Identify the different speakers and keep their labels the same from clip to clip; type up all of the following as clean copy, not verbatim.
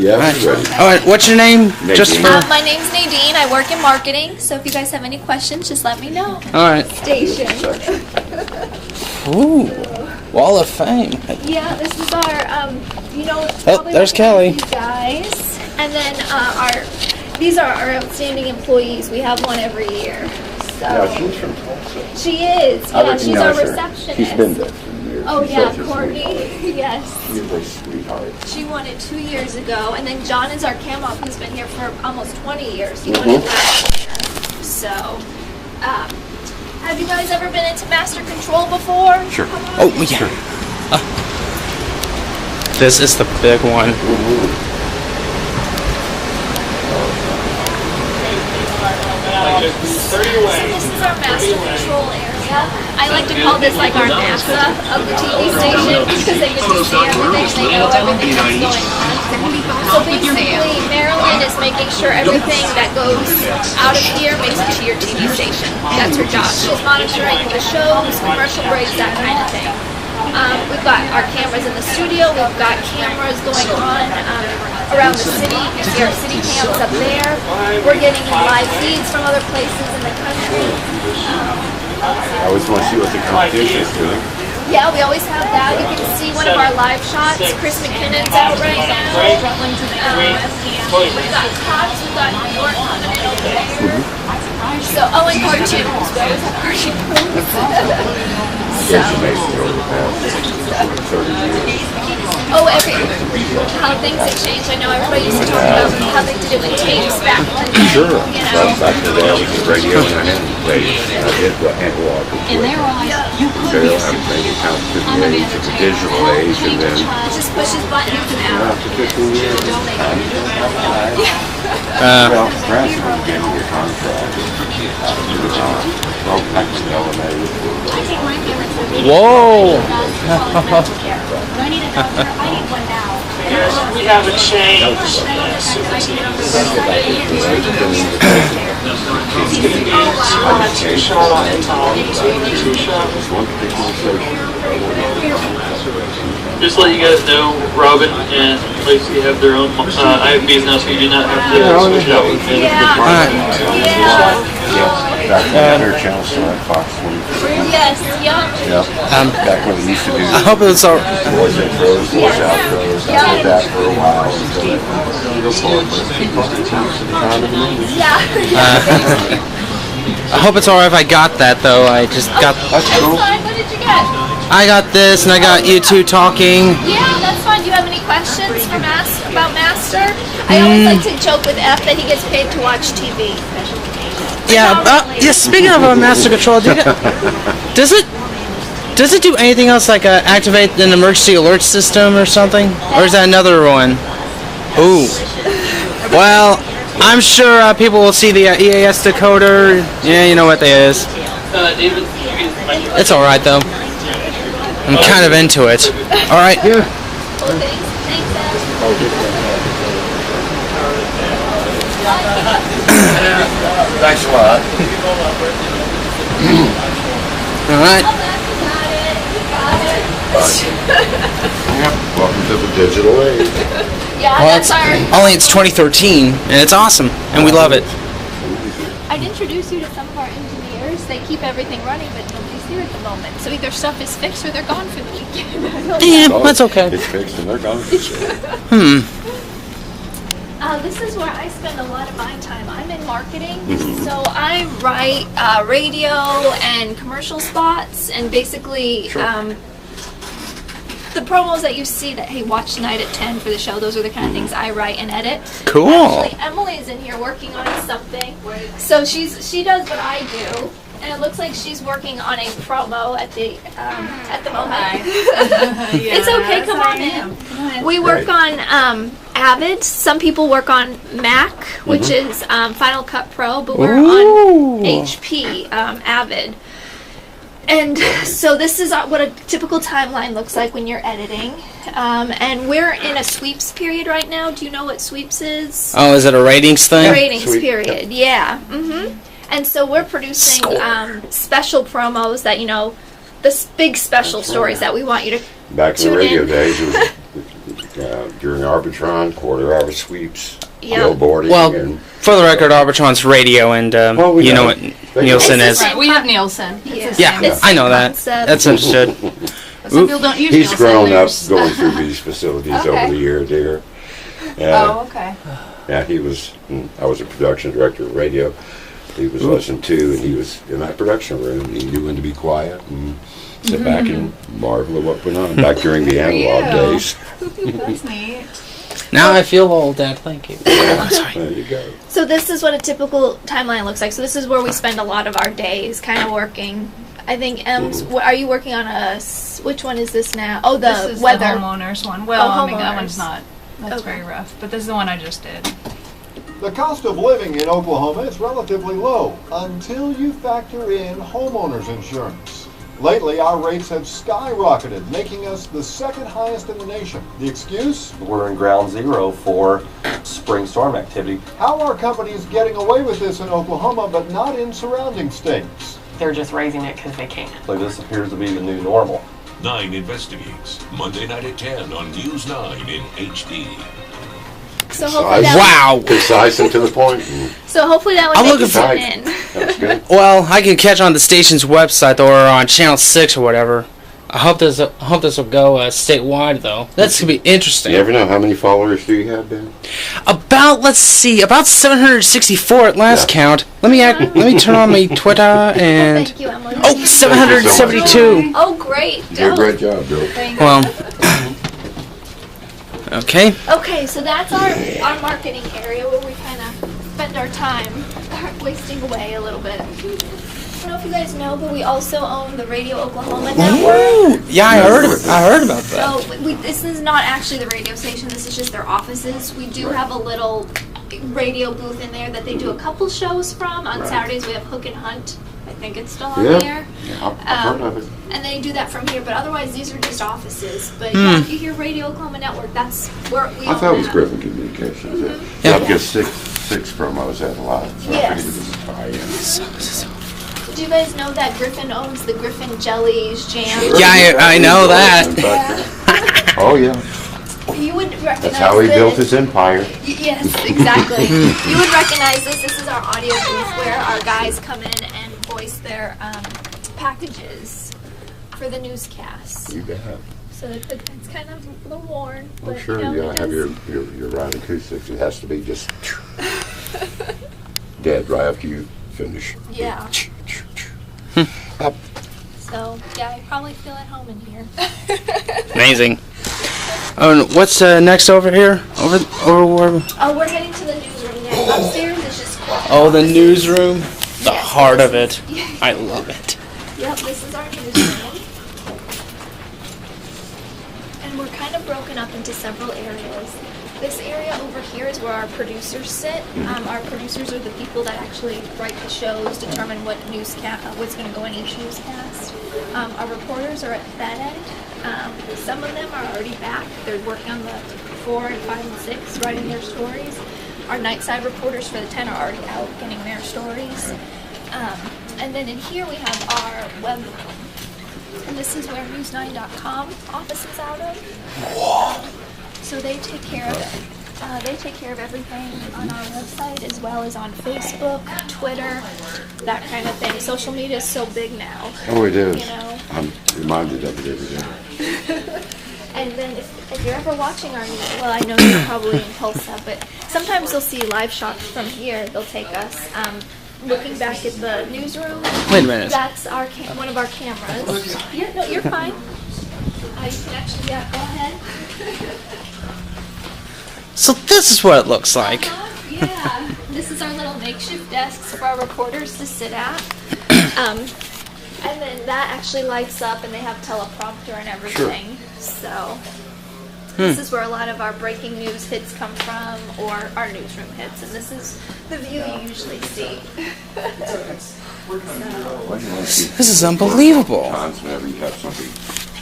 Speaker 1: Yeah,
Speaker 2: All right, what's your name?
Speaker 1: Nadine.
Speaker 2: Just for...
Speaker 3: My name's Nadine. I work in marketing, so if you guys have any questions, just let me know.
Speaker 2: All right.
Speaker 3: Station.
Speaker 2: Ooh, Wall of Fame.
Speaker 3: Yeah, this is our, you know,
Speaker 2: Oh, there's Kelly.
Speaker 3: Guys, and then these are our outstanding employees. We have one every year. So.
Speaker 1: Yeah, she's from Tulsa.
Speaker 3: She is.
Speaker 1: I
Speaker 3: Yeah, she's our
Speaker 1: recognize her.
Speaker 3: receptionist.
Speaker 1: She's been there for years.
Speaker 3: Oh
Speaker 1: She's
Speaker 3: yeah,
Speaker 1: such a
Speaker 3: Courtney.
Speaker 1: sweetheart.
Speaker 3: Yes.
Speaker 1: She's a sweetheart.
Speaker 3: She won it 2 years ago, and then John is our cam op who's been here for almost 20 years. He won it last year. So, have you guys ever been into master control before?
Speaker 1: Sure.
Speaker 2: Oh, yeah. This is the big one.
Speaker 3: So this is our master control area. I like to call this like our NASA of the TV station because they get to see everything, they know everything that's going on. So basically, Marilyn is making sure everything that goes out of here makes it to your TV station. That's her job. She's monitoring the shows, commercial breaks, that kind of thing. We've got our cameras in the studio. We've got cameras going on around the city. You see our city cams up there. We're getting live feeds from other places in the country.
Speaker 1: I always want to see what the competition is doing.
Speaker 3: Yeah, we always have that. You can see one of our live shots. Chris McKinnon's out right now. We've got Cox. We've got New York coming in over there. So, oh, and cartoons. We always have cartoons.
Speaker 1: It's amazing over the past 30 years.
Speaker 3: Oh, how things have changed. I know everybody used to talk about how they did it with tapes back in the day.
Speaker 1: Sure.
Speaker 3: You
Speaker 1: Well,
Speaker 3: know.
Speaker 1: back in the day, I was in radio and I had to play. I did the analog with stereo, everything. It counts to the age of the digital age, and then
Speaker 3: It just pushes buttons now.
Speaker 1: after 15 years, well, perhaps it was getting your contract. Well, back to the elevator.
Speaker 2: Whoa.
Speaker 4: We have a change. Two-shot on the top. Two-shot. Just to let you guys know, Robin and Lacey have their own IFBs now, so you do not have to switch it out with them.
Speaker 1: Their channel started at Fox 23.
Speaker 3: Yes, yup.
Speaker 1: Yep. Back when we used to do
Speaker 2: I hope it's all.
Speaker 1: voice intros, voice outros. I did that for a while until they
Speaker 2: I hope it's alright if I got that though. I just got.
Speaker 1: That's cool.
Speaker 3: Fine. What did you get?
Speaker 2: I got this, and I got you two talking.
Speaker 3: Yeah, that's fine. Do you have any questions for about Master? I always like to joke with F that he gets paid to watch TV.
Speaker 2: Yeah. Yeah. Speaking of master control, does it do anything else like activate an emergency alert system or something, or is that another one? Ooh. Well, I'm sure people will see the EAS decoder. Yeah, you know what that is.
Speaker 4: David,
Speaker 2: It's all right though. I'm kind of into it. All right.
Speaker 3: Well, thanks,
Speaker 1: Thanks a lot.
Speaker 2: All right.
Speaker 1: Welcome to the digital age.
Speaker 3: Yeah,
Speaker 2: Well,
Speaker 3: that's our.
Speaker 2: only it's 2013, and it's awesome, and we love it.
Speaker 3: I'd introduce you to some of our engineers. They keep everything running, but nobody's here at the moment. So either stuff is fixed or they're gone for the weekend.
Speaker 2: Yeah, that's okay.
Speaker 1: It's fixed and they're gone.
Speaker 3: This is where I spend a lot of my time. I'm in marketing, so I write radio and commercial spots, and basically the promos that you see that, hey, watch tonight at 10 for the show, those are the kind of things I write and edit.
Speaker 2: Cool.
Speaker 3: Actually, Emily is in here working on something, so she does what I do. And it looks like she's working on a promo at the moment. It's okay, come on in. We work on Avid. Some people work on Mac, which is Final Cut Pro, but we're on HP Avid. And so this is what a typical timeline looks like when you're editing. And we're in a sweeps period right now. Do you know what sweeps is?
Speaker 2: Oh, is it a ratings thing?
Speaker 3: The ratings period, yeah. And so we're producing special promos that, the big special stories that we want you to
Speaker 1: Back in the
Speaker 3: tune
Speaker 1: radio
Speaker 3: in.
Speaker 1: days, it was during Arbitron, quarter-hour sweeps,
Speaker 3: Yeah.
Speaker 1: billboarding,
Speaker 2: Well,
Speaker 1: and
Speaker 2: for the record, Arbitron's radio, and
Speaker 1: Well, we
Speaker 2: you know
Speaker 1: know.
Speaker 2: what
Speaker 1: They
Speaker 2: Nielsen
Speaker 1: know.
Speaker 2: is.
Speaker 5: Right, we have Nielsen.
Speaker 3: Yeah.
Speaker 5: It's the
Speaker 2: Yeah,
Speaker 5: same.
Speaker 2: I know that.
Speaker 3: concept.
Speaker 2: That's understood.
Speaker 5: Some people don't use
Speaker 1: he's
Speaker 5: Nielsen.
Speaker 1: grown up
Speaker 5: There's-
Speaker 1: going through these facilities
Speaker 3: Okay.
Speaker 1: over the year, dear.
Speaker 5: Oh, okay.
Speaker 1: Yeah, I was a production director of radio. He was listened to, and he was in that production room, and he knew when to be quiet and sit back and marvel at what went on back during the analog
Speaker 5: you.
Speaker 1: days.
Speaker 5: That's neat.
Speaker 2: Now I feel old, Dad. Thank you. I'm sorry.
Speaker 1: There you go.
Speaker 3: So this is what a typical timeline looks like. So this is where we spend a lot of our days kind of working. I think M's. Are you working on which one is this now? Oh, the
Speaker 5: This is
Speaker 3: weather.
Speaker 5: the homeowners one. Well,
Speaker 3: Oh,
Speaker 5: I mean, that
Speaker 3: homeowners.
Speaker 5: one's not. That's
Speaker 3: Okay.
Speaker 5: very rough. But this is the one I just did.
Speaker 6: The cost of living in Oklahoma is relatively low until you factor in homeowners insurance. Lately, our rates have skyrocketed, making us the second highest in the nation. The excuse?
Speaker 7: We're in ground zero for spring storm activity.
Speaker 6: How are companies getting away with this in Oklahoma but not in surrounding states?
Speaker 8: They're just raising it because they can.
Speaker 7: So this appears to be the new normal.
Speaker 9: 9 investigates. Monday night at 10 on News 9 in HD.
Speaker 3: So hopefully that.
Speaker 2: Wow.
Speaker 1: Concise and to the point. And
Speaker 3: So hopefully that would
Speaker 2: I'm
Speaker 3: make
Speaker 2: looking
Speaker 3: you
Speaker 2: for-
Speaker 3: tune in.
Speaker 1: that's good.
Speaker 2: Well, I can catch on the station's website or on Channel 6 or whatever. I hope this will go statewide though. That's gonna be interesting.
Speaker 1: You ever know how many followers do you have, Ben?
Speaker 2: Let's see, about 764 at last count. Let me turn on my Twitter and
Speaker 3: Thank you, Emily.
Speaker 2: oh, 772.
Speaker 3: Oh, great.
Speaker 1: You did a great job, Bill.
Speaker 2: Well, okay.
Speaker 3: Okay, so that's our marketing area where we kind of spend our time wasting away a little bit. I don't know if you guys know, but we also own the Radio Oklahoma network.
Speaker 2: Ooh, yeah, I heard about that.
Speaker 3: So this is not actually the radio station. This is just their offices. We do have a little radio booth in there that they do a couple shows from. On Saturdays we have Hook and Hunt. I think it's still on there.
Speaker 1: Yeah, I've heard of it.
Speaker 3: And they do that from here, but otherwise these are just offices. But yeah, if you hear Radio Oklahoma Network, that's where we
Speaker 1: I
Speaker 3: own
Speaker 1: thought it was
Speaker 3: that.
Speaker 1: Griffin Communications.
Speaker 2: Yeah.
Speaker 1: Because six promos had a lot, so I figured it was a tie-in.
Speaker 3: Do you guys know that Griffin owns the Griffin Jellies Jam?
Speaker 2: Yeah, I know that.
Speaker 1: Oh yeah,
Speaker 3: You would recognize
Speaker 1: that's how he
Speaker 3: this.
Speaker 1: built his empire.
Speaker 3: Yes, exactly. You would recognize this. This is our audio booth where our guys come in and voice their packages for the newscasts.
Speaker 1: You bet.
Speaker 3: So it's kind of a little worn, but
Speaker 1: I'm sure
Speaker 3: you know,
Speaker 1: you
Speaker 3: he
Speaker 1: have
Speaker 3: does-
Speaker 1: your right acoustics. It has to be just dead right after you finish.
Speaker 3: Yeah. So yeah, I probably feel at home in here.
Speaker 2: Amazing. Oh, and what's next over here? Over where?
Speaker 3: Oh, we're heading to the newsroom now. Upstairs is just quiet.
Speaker 2: Oh, the newsroom. The
Speaker 3: Yes,
Speaker 2: heart
Speaker 3: this
Speaker 2: of it.
Speaker 3: is-
Speaker 2: I love it.
Speaker 3: Yep, this is our newsroom. And we're kind of broken up into several areas. This area over here is where our producers sit. Our producers are the people that actually write the shows, determine what what's going to go in each newscast. Our reporters are at that end. Some of them are already back. They're working on the 4 and 5 and 6, writing their stories. Our nightside reporters for the 10 are already out getting their stories. And then in here we have our web. And this is where news9.com office is out of. So they take care of everything on our website as well as on Facebook, Twitter, that kind of thing. Social media is so big now.
Speaker 1: Oh, it is.
Speaker 3: You know.
Speaker 1: I'm reminded of it every day.
Speaker 3: And then if you're ever watching our news, well, I know you're probably in Tulsa, but sometimes you'll see live shots from here. They'll take us. Looking back at the newsroom.
Speaker 2: Wait a minute.
Speaker 3: That's our one of our cameras. Yeah, no, you're fine. You can actually, yeah, go ahead.
Speaker 2: So this is what it looks like.
Speaker 3: Yeah, this is our little makeshift desks for our reporters to sit at. And then that actually lights up, and they have teleprompter and everything. So this is where a lot of our breaking news hits come from, or our newsroom hits. And this is the view you usually see.
Speaker 2: This is unbelievable.
Speaker 1: Times whenever you have something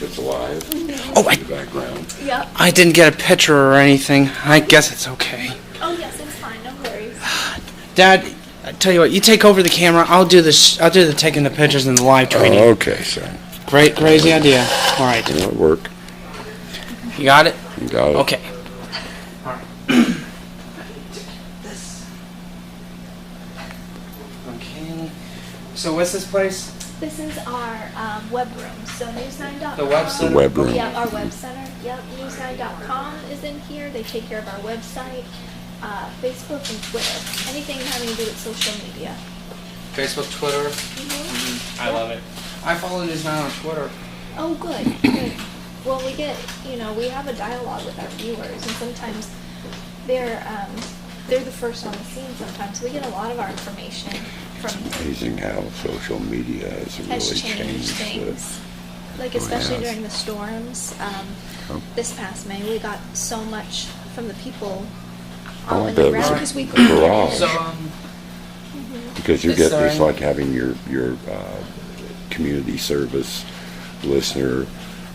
Speaker 1: that's alive
Speaker 2: Oh,
Speaker 1: in the background.
Speaker 3: Yep.
Speaker 2: I didn't get a picture or anything. I guess it's okay.
Speaker 3: Oh yes, it's fine. No worries.
Speaker 2: Dad, I tell you what, you take over the camera. I'll do this. I'll do the taking the pictures and the live tweeting.
Speaker 1: Okay, son.
Speaker 2: Great, crazy idea. All right,
Speaker 1: It'll work.
Speaker 2: you got it.
Speaker 1: You got it.
Speaker 2: Okay. So what's this place?
Speaker 3: This is our web room. So news9.com.
Speaker 2: The web center?
Speaker 1: The web room.
Speaker 3: Yeah, our web center. Yep, news9.com is in here. They take care of our website, Facebook, and Twitter. Anything having to do with social media.
Speaker 2: Facebook, Twitter. I love it. I follow News 9 on Twitter.
Speaker 3: Oh, good. Good. Well, we get, we have a dialogue with our viewers, and sometimes they're the first on the scene sometimes. We get a lot of our information from...
Speaker 1: Amazing how social media has really changed
Speaker 3: things. Like, especially during the storms. This past May, we got so much from the people in the ground because we couldn't get in.
Speaker 2: So,
Speaker 1: because you get, it's like having your community service listener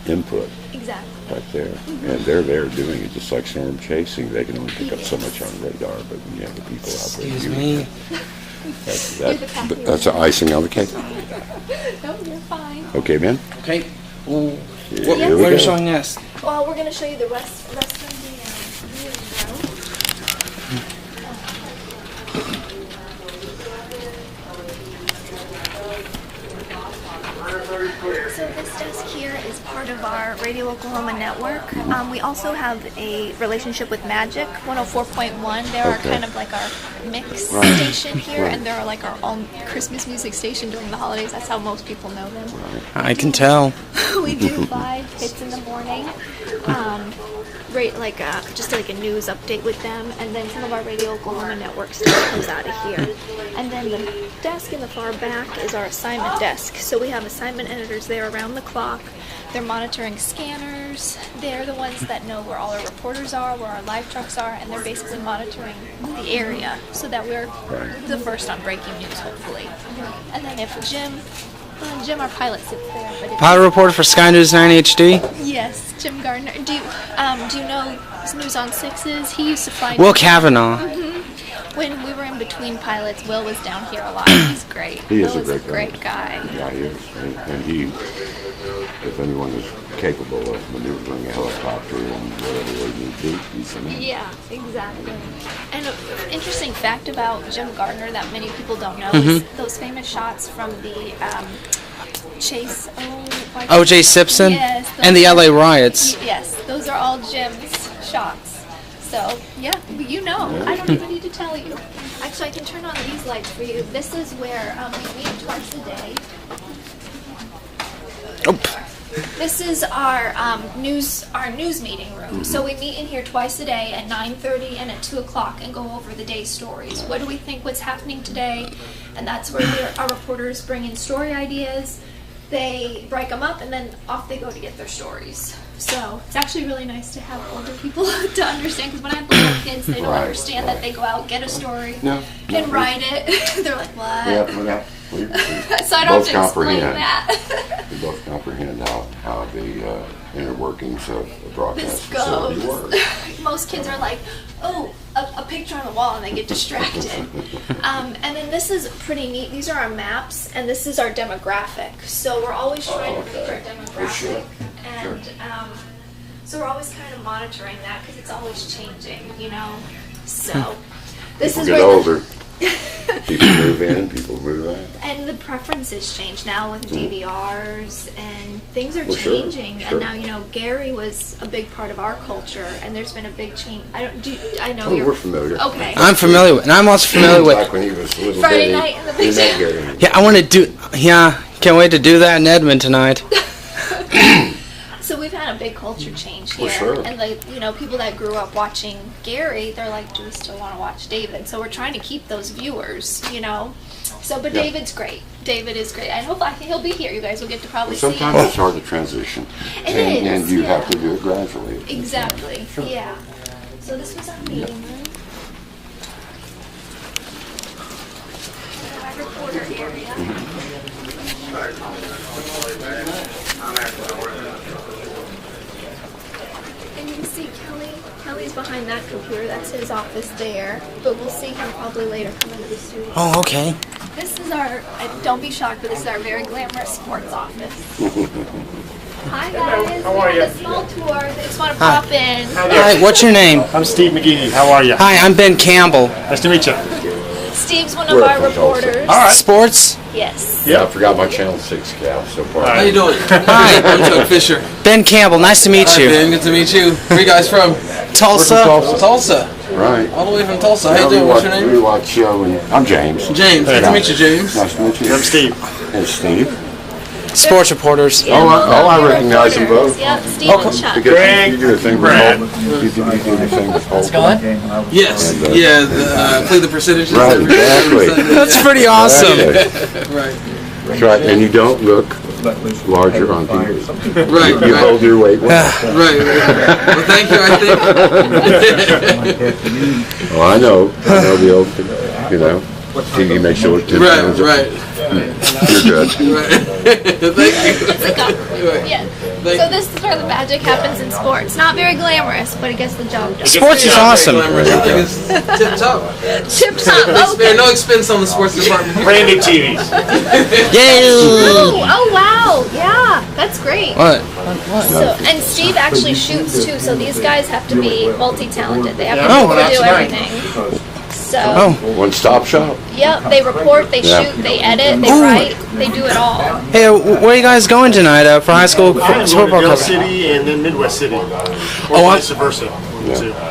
Speaker 1: input.
Speaker 3: Exactly.
Speaker 1: Right there. And they're there doing it just like storm chasing. They can only pick up so much on radar, but when you have the people out there.
Speaker 2: Excuse me.
Speaker 1: That's the icing on the cake.
Speaker 3: No, you're fine.
Speaker 1: Okay, man?
Speaker 2: Okay. Well,
Speaker 1: What
Speaker 2: are you showing us?
Speaker 3: Well, we're going to show you the rest of the viewing room. So this desk here is part of our Radio Oklahoma network. We also have a relationship with Magic 104.1. They're our kind of like our mix station here, and they're like our own Christmas music station during the holidays. That's how most people know them.
Speaker 2: I can tell.
Speaker 3: We do 5 hits in the morning. Just like a news update with them, and then some of our Radio Oklahoma network stuff comes out of here. And then the desk in the far back is our assignment desk. So we have assignment editors there around the clock. They're monitoring scanners. They're the ones that know where all our reporters are, where our live trucks are, and they're basically monitoring the area so that we're the first on breaking news, hopefully. And then if Jim, our pilot, sits there. But
Speaker 2: Pilot reporter for Sky News 9 HD?
Speaker 3: Yes, Jim Gardner. Do you know News on 6s? He used to fly.
Speaker 2: Will Kavanaugh.
Speaker 3: When we were in between pilots, Will was down here a lot. He's great.
Speaker 1: He is
Speaker 3: Will
Speaker 1: a great
Speaker 3: guy.
Speaker 1: Yeah, he is. And he, if anyone is capable of maneuvering a helicopter and whatever they need to do, he's the man.
Speaker 3: Yeah, exactly. And an interesting fact about Jim Gardner that many people don't know is those famous shots from the Chase
Speaker 2: O.J. Simpson?
Speaker 3: Yes,
Speaker 2: and the LA riots.
Speaker 3: Yes, those are all Jim's shots. So, yeah, you know. I don't even need to tell you. Actually, I can turn on these lights for you. This is where we meet twice a day. This is our news meeting room. So we meet in here twice a day at 9:30 and at 2 o'clock and go over the day's stories. What do we think what's happening today? And that's where our reporters bring in story ideas. They break them up and then off they go to get their stories. So it's actually really nice to have older people to understand, because when I have little kids, they don't understand that they go out, get a story, and write it. They're like, what?
Speaker 1: Yeah,
Speaker 3: so I don't have to explain that.
Speaker 1: We both comprehend how the inner workings of the broadcast
Speaker 3: This
Speaker 1: facility
Speaker 3: goes.
Speaker 1: work.
Speaker 3: Most kids are like, oh, a picture on the wall, and they get distracted. And then this is pretty neat. These are our maps, and this is our demographic. So we're always trying to reach our demographic. And so we're always kind of monitoring that because it's always changing, So this
Speaker 1: People
Speaker 3: is
Speaker 1: get
Speaker 3: where
Speaker 1: older. People move in, people move out.
Speaker 3: and the preferences change now with DVRs, and things are
Speaker 1: Well,
Speaker 3: changing.
Speaker 1: sure.
Speaker 3: And now Gary was a big part of our culture, and there's been a big change. I know
Speaker 1: We're familiar.
Speaker 3: Okay.
Speaker 2: I'm familiar with, and I'm also familiar with.
Speaker 1: Back when he was a little
Speaker 3: Friday
Speaker 1: bitty,
Speaker 3: night in the
Speaker 1: he
Speaker 3: big
Speaker 1: met Gary.
Speaker 2: Yeah, I want to do. Yeah, can't wait to do that in Edmond tonight.
Speaker 3: So we've had a big culture change here,
Speaker 1: Sure.
Speaker 3: and people that grew up watching Gary, they're like, do we still want to watch David? So we're trying to keep those viewers, So, but David's great. David is great. I hope he'll be here. You guys will get to probably see him.
Speaker 1: Sometimes it's hard to transition.
Speaker 3: It
Speaker 1: and
Speaker 3: is,
Speaker 1: you
Speaker 3: yeah.
Speaker 1: have to do it gradually.
Speaker 3: Exactly. Yeah. So this was our meeting room. Our reporter area. And you can see Kelly's behind that computer. That's his office there. But we'll see him probably later come into the studio.
Speaker 2: Oh, okay.
Speaker 3: This is our, don't be shocked, but this is our very glamorous sports office. Hi guys. How are you? A small tour. They just want to pop in.
Speaker 2: Hi, what's your name?
Speaker 10: I'm Steve McGee. How are you?
Speaker 2: Hi, I'm Ben Campbell.
Speaker 10: Nice to meet you.
Speaker 3: Steve's one of our reporters.
Speaker 10: All right.
Speaker 2: Sports?
Speaker 3: Yes.
Speaker 1: Yeah, I forgot my Channel 6 cap so far.
Speaker 10: How you doing?
Speaker 2: Hi.
Speaker 10: I'm Chuck Fisher.
Speaker 2: Ben Campbell, nice to meet
Speaker 10: Hi,
Speaker 2: you.
Speaker 10: Ben. Good to meet you. Where you guys from?
Speaker 2: Tulsa.
Speaker 10: Tulsa.
Speaker 1: Right.
Speaker 10: All the way from Tulsa. How you doing? What's your name?
Speaker 1: We watch show and I'm James.
Speaker 10: James. Good to meet you, James.
Speaker 1: Nice to meet you.
Speaker 11: I'm Steve.
Speaker 1: Hey, Steve.
Speaker 2: Sports reporters.
Speaker 3: Yeah,
Speaker 1: I recognize them both.
Speaker 3: Yep, Steve and Chuck.
Speaker 1: Because you do a thing with Holt. You do the thing with Holt.
Speaker 10: Yes.
Speaker 1: And,
Speaker 10: Play the percentages.
Speaker 1: Right,
Speaker 10: every
Speaker 1: exactly.
Speaker 10: Sunday.
Speaker 2: That's pretty awesome.
Speaker 10: Right.
Speaker 1: That's right, and you don't look larger on TV.
Speaker 10: Right.
Speaker 1: You hold your weight well.
Speaker 10: Right. Well, thank you, I think.
Speaker 1: Oh, I know the old, TV makes you look 10 pounds.
Speaker 10: Right.
Speaker 1: You're good.
Speaker 10: Right. Thank you.
Speaker 3: Yeah. So this is where the magic happens in sports. Not very glamorous, but it gets the job done.
Speaker 2: Sports is awesome.
Speaker 10: I think it's tip top.
Speaker 3: Tip top.
Speaker 10: Spare
Speaker 3: Okay.
Speaker 10: no expense on the sports department.
Speaker 11: Brand new TVs.
Speaker 2: Yay!
Speaker 3: Oh wow. Yeah, that's great.
Speaker 2: What?
Speaker 3: So, and Steve actually shoots too, so these guys have to be multi-talented. They have
Speaker 11: Yeah,
Speaker 3: to
Speaker 11: we're
Speaker 3: be
Speaker 11: out
Speaker 3: able to do
Speaker 11: tonight.
Speaker 3: everything. So,
Speaker 1: One-stop shop.
Speaker 3: yep, they report, they
Speaker 1: Yeah.
Speaker 3: shoot, they edit, they write, they do it all.
Speaker 2: Hey, where are you guys going tonight for high school
Speaker 11: I'm going to
Speaker 2: football
Speaker 11: Dale
Speaker 2: coverage?
Speaker 11: City and then Midwest City. Or vice versa.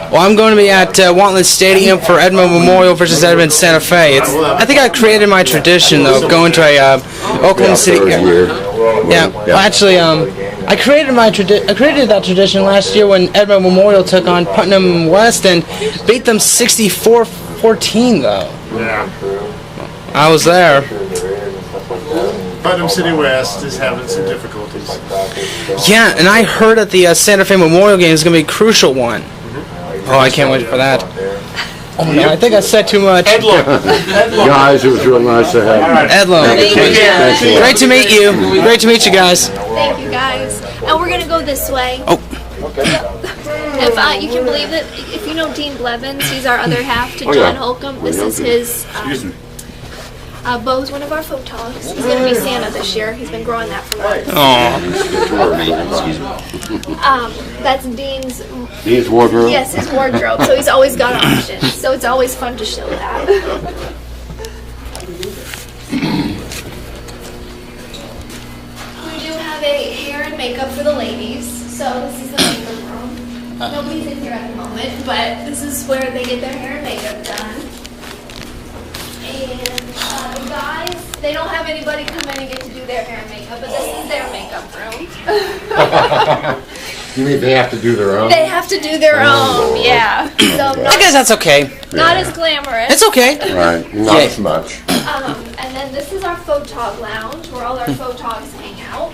Speaker 2: Well, I'm going to be at Wantland Stadium for Edmond Memorial versus Edmond Santa Fe. I think I created my tradition though, going to a Oklahoma City. Yeah. Well, actually, I created that tradition last year when Edmond Memorial took on Putnam West and beat them 64-14 though.
Speaker 11: Yeah.
Speaker 2: I was there.
Speaker 11: Putnam City West is having some difficulties.
Speaker 2: Yeah, and I heard that the Santa Fe Memorial game is going to be a crucial one. Oh, I can't wait for that. Oh no, I think I said too much.
Speaker 1: Guys, it was real nice to have you.
Speaker 2: Edlum.
Speaker 3: Thank you.
Speaker 2: Great to meet you. Great to meet you guys.
Speaker 3: Thank you guys. And we're gonna go this way.
Speaker 2: Oh.
Speaker 3: If you can believe it, if you know Dean Blevins, he's our other half to
Speaker 1: Oh,
Speaker 3: John
Speaker 1: yeah.
Speaker 3: Holcomb. This is his. Bo's one of our photogs. He's gonna be Santa this year. He's been growing that for months. That's Dean's.
Speaker 1: Dean's wardrobe?
Speaker 3: Yes, his wardrobe. So he's always got options. So it's always fun to show that. We do have a hair and makeup for the ladies. So this is the makeup room. Nobody's in here at the moment, but this is where they get their hair and makeup done. And the guys, they don't have anybody come in and get to do their hair and makeup, but this is their makeup room.
Speaker 1: You mean they have to do their own?
Speaker 3: They have to do their own, yeah. So
Speaker 2: I guess that's okay.
Speaker 3: not as glamorous.
Speaker 2: It's okay.
Speaker 1: Right, not as much.
Speaker 3: And then this is our photog lounge where all our photogs hang out.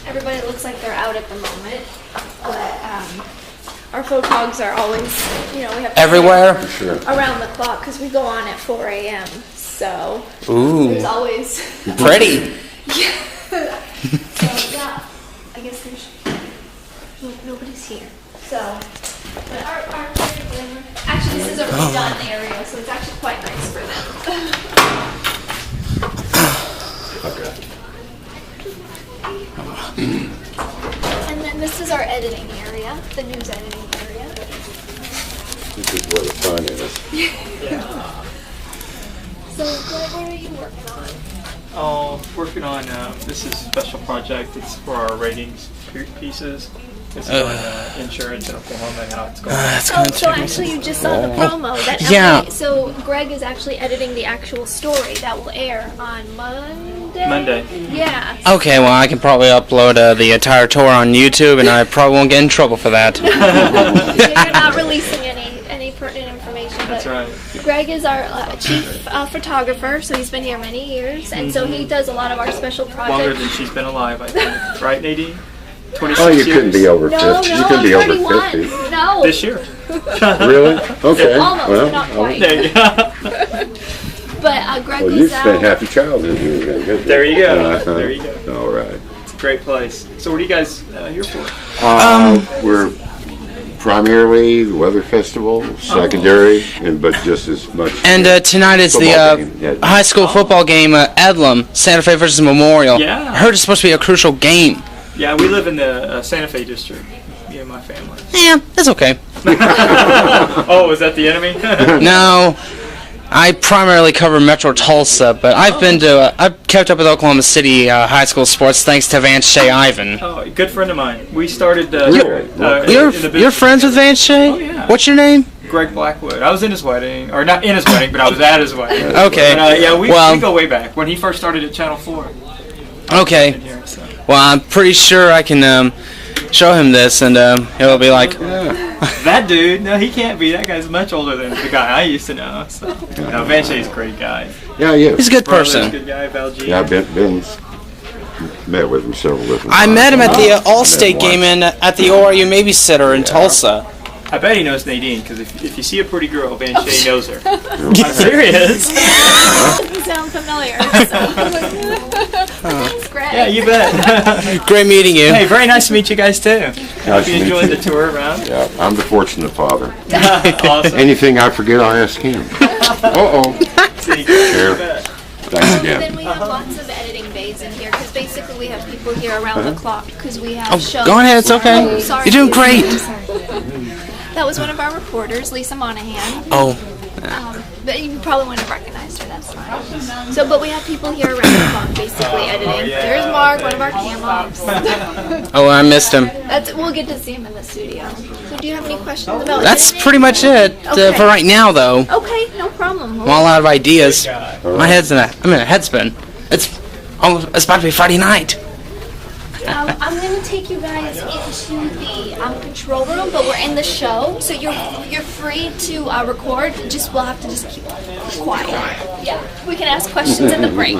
Speaker 3: Everybody looks like they're out at the moment, but our photogs are always, we have to
Speaker 2: Everywhere.
Speaker 1: Sure.
Speaker 3: around the clock because we go on at 4 a.m. So
Speaker 2: Ooh.
Speaker 3: there's always.
Speaker 2: Pretty.
Speaker 3: So yeah, I guess there's nobody's here. So, but our actually this is a redone area, so it's actually quite nice for them.
Speaker 1: Okay.
Speaker 3: And then this is our editing area, the news editing area.
Speaker 1: This is where the fun is.
Speaker 3: So what are you working on?
Speaker 4: Oh, working on, this is a special project. It's for our ratings pieces. It's on insurance in Oklahoma and how it's going.
Speaker 3: So actually you just saw the promo. That
Speaker 2: Yeah.
Speaker 3: So Greg is actually editing the actual story that will air on Monday?
Speaker 4: Monday.
Speaker 3: Yeah.
Speaker 2: Okay, well, I can probably upload the entire tour on YouTube, and I probably won't get in trouble for that.
Speaker 3: So you're not releasing any pertinent information.
Speaker 4: That's right.
Speaker 3: Greg is our chief photographer, so he's been here many years, and so he does a lot of our special projects.
Speaker 4: Longer than she's been alive, I think. Right, Nadine? 26
Speaker 1: Oh, you
Speaker 4: years.
Speaker 1: couldn't be over 50.
Speaker 3: No,
Speaker 1: You
Speaker 3: no,
Speaker 1: couldn't
Speaker 3: I'm
Speaker 1: be over
Speaker 3: 31.
Speaker 1: 50.
Speaker 3: No.
Speaker 4: This year.
Speaker 1: Really? Okay.
Speaker 3: Almost,
Speaker 1: well,
Speaker 3: not quite.
Speaker 4: There you go.
Speaker 3: But Greg
Speaker 1: Well,
Speaker 3: is
Speaker 1: you spent half your childhood here.
Speaker 4: There you go. There you go.
Speaker 1: All right.
Speaker 4: It's a great place. So what are you guys here for?
Speaker 1: We're primarily the Weather Festival, secondary, but just as much.
Speaker 2: And tonight is
Speaker 1: football
Speaker 2: the
Speaker 1: game. Yeah.
Speaker 2: high school football game, Edlum, Santa Fe versus Memorial.
Speaker 4: Yeah.
Speaker 2: I heard it's supposed to be a crucial game.
Speaker 4: Yeah, we live in the Santa Fe district. Me and my family.
Speaker 2: Yeah, that's okay.
Speaker 4: Oh, is that the enemy?
Speaker 2: No. I primarily cover Metro Tulsa, but I've been to, I've kept up with Oklahoma City high school sports thanks to Vance Shea Ivan.
Speaker 4: Oh, good friend of mine. We started.
Speaker 2: You're friends with Vance Shea?
Speaker 4: Oh, yeah.
Speaker 2: What's your name?
Speaker 4: Greg Blackwood. I was in his wedding, or not in his wedding, but I was at his wedding.
Speaker 2: Okay.
Speaker 4: But, yeah, we go way back when he first started at Channel 4.
Speaker 2: Okay.
Speaker 4: Here, so.
Speaker 2: Well, I'm pretty sure I can show him this, and he'll be like,
Speaker 4: that dude, no, he can't be. That guy's much older than the guy I used to know. So, no, Van Shea's a great guy.
Speaker 1: Yeah, yeah.
Speaker 2: He's a good person.
Speaker 4: Good guy, Valjean.
Speaker 1: Yeah, I've been met with him several different times.
Speaker 2: I met him at the All-State game at the ORU Babysitter in Tulsa.
Speaker 4: I bet he knows Nadine, because if you see a pretty girl, Van Shea knows her. I'm serious.
Speaker 3: Doesn't sound familiar. Thanks, Greg.
Speaker 4: Yeah, you bet.
Speaker 2: Great meeting you.
Speaker 4: Hey, very nice to meet you guys too. Hope you enjoyed the tour around.
Speaker 1: Yeah, I'm the fortunate father.
Speaker 4: Awesome.
Speaker 1: Anything I forget, I ask him. Sure. Thanks again.
Speaker 3: Then we have lots of editing bays in here because basically we have people here around the clock because we have shows.
Speaker 2: Go ahead, it's okay.
Speaker 3: Oh, sorry.
Speaker 2: You're doing great.
Speaker 3: That was one of our reporters, Lisa Monahan.
Speaker 2: Oh.
Speaker 3: But you probably wouldn't have recognized her, that's fine. So, but we have people here around the clock basically editing. There's Mark, one of our cam ops.
Speaker 2: Oh, I missed him.
Speaker 3: We'll get to see him in the studio. So do you have any questions about
Speaker 2: That's pretty much it for right now, though.
Speaker 3: Okay, no problem.
Speaker 2: I'm all out of ideas. My head's I'm in a headspin. It's about to be Friday night.
Speaker 3: I'm going to take you guys into the control room, but we're in the show, so you're free to record. We'll have to just keep quiet. Yeah, we can ask questions in the break.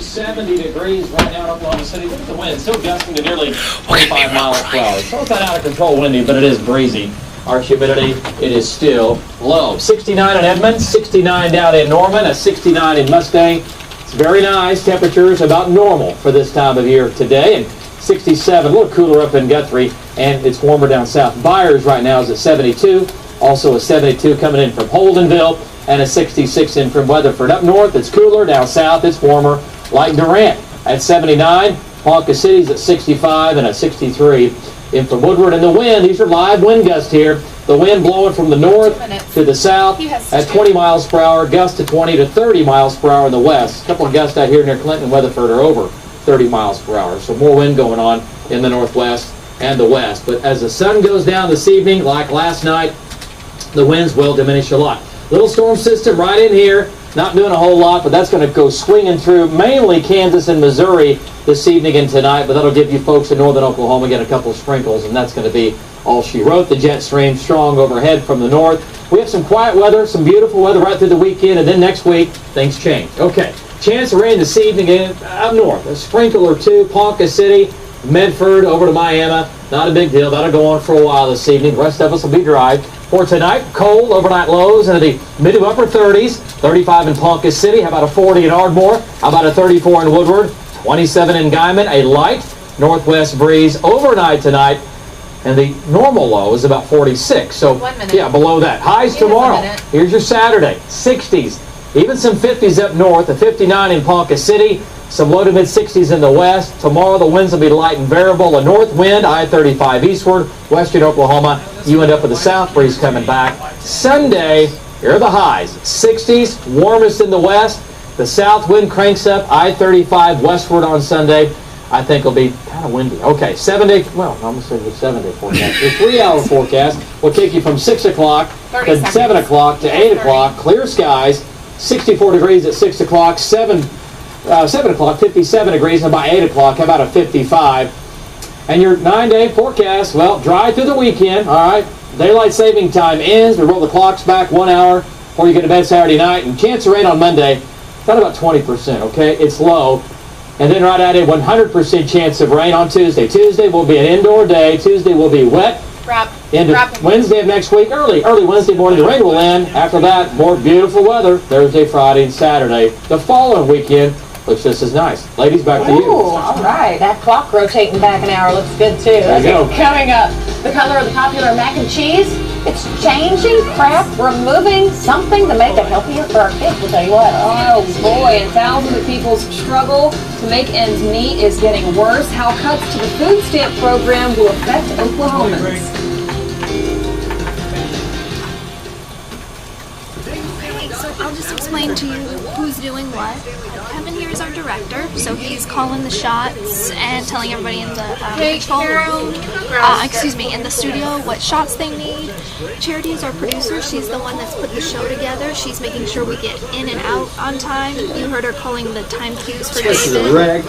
Speaker 12: 70 degrees right now in Oklahoma City. Look at the wind, still gusting to nearly 25 miles per hour. So it's not out of control windy, but it is breezy. Our humidity, it is still low. 69 in Edmond, 69 down in Norman, a 69 in Mustang. It's very nice. Temperatures about normal for this time of year today, and 67, a little cooler up in Guthrie, and it's warmer down south. Byers right now is at 72, also a 72 coming in from Holdenville, and a 66 in from Weatherford. Up north, it's cooler. Down south, it's warmer, like Durant at 79. Ponca City's at 65, and a 63 in from Woodward. And the wind, these are live wind gusts here. The wind blowing from the north to the south at 20 miles per hour, gusts to 20 to 30 miles per hour in the west. A couple of gusts out here near Clinton and Weatherford are over 30 miles per hour. So more wind going on in the northwest and the west. But as the sun goes down this evening, like last night, the winds will diminish a lot. Little storm system right in here, not doing a whole lot, but that's going to go swinging through mainly Kansas and Missouri this evening and tonight, but that'll give you folks in northern Oklahoma get a couple of sprinkles, and that's going to be all she wrote. The jet stream strong overhead from the north. We have some quiet weather, some beautiful weather right through the weekend, and then next week, things change. Okay, chance of rain this evening up north. A sprinkle or two, Ponca City, Medford, over to Miami. Not a big deal. That'll go on for a while this evening. The rest of us will be dry. For tonight, cold, overnight lows into the mid to upper 30s. 35 in Ponca City. How about a 40 in Ardmore? How about a 34 in Woodward? 27 in Guyman. A light northwest breeze overnight tonight. And the normal low is about 46. So, yeah, below that. Highs tomorrow. Here's your Saturday. 60s. Even some 50s up north. A 59 in Ponca City. Some low to mid 60s in the west. Tomorrow the winds will be light and variable. A north wind, I-35 eastward. Western Oklahoma, you end up with a south breeze coming back. Sunday, here are the highs. 60s, warmest in the west. The south wind cranks up. I-35 westward on Sunday. I think it'll be kind of windy. Okay, 7-day, well, I'm going to say the 7-day forecast. The 3-hour forecast will take you from 6 o'clock to 7 o'clock to 8 o'clock. Clear skies, 64 degrees at 6 o'clock, 7 o'clock, 57 degrees, and by 8 o'clock, how about a 55? And your 9-day forecast, well, dry through the weekend, all right? Daylight saving time ends. We roll the clocks back 1 hour before you get to bed Saturday night. And chance of rain on Monday, not about 20%, okay? It's low. And then right at a 100% chance of rain on Tuesday. Tuesday will be an indoor day. Tuesday will be wet. Into Wednesday of next week, early Wednesday morning, the rain will end. After that, more beautiful weather Thursday, Friday, and Saturday. The following weekend looks just as nice. Ladies, back to you.
Speaker 8: Ooh, all right. That clock rotating back an hour looks good, too.
Speaker 1: There you go.
Speaker 8: Coming up, the color of the popular mac and cheese. It's changing, Kraft removing something to make it healthier for our kids. We'll tell you what.
Speaker 13: Oh, boy. And thousands of people's struggle to make ends meet is getting worse. How cuts to the food stamp program will affect Oklahomans.
Speaker 3: explain to you who's doing what. Kevin here is our director, so he's calling the shots and telling everybody in the control room, in the studio what shots they need. Charity is our producer. She's the one that's put the show together. She's making sure we get in and out on time. You heard her calling the time cues for David.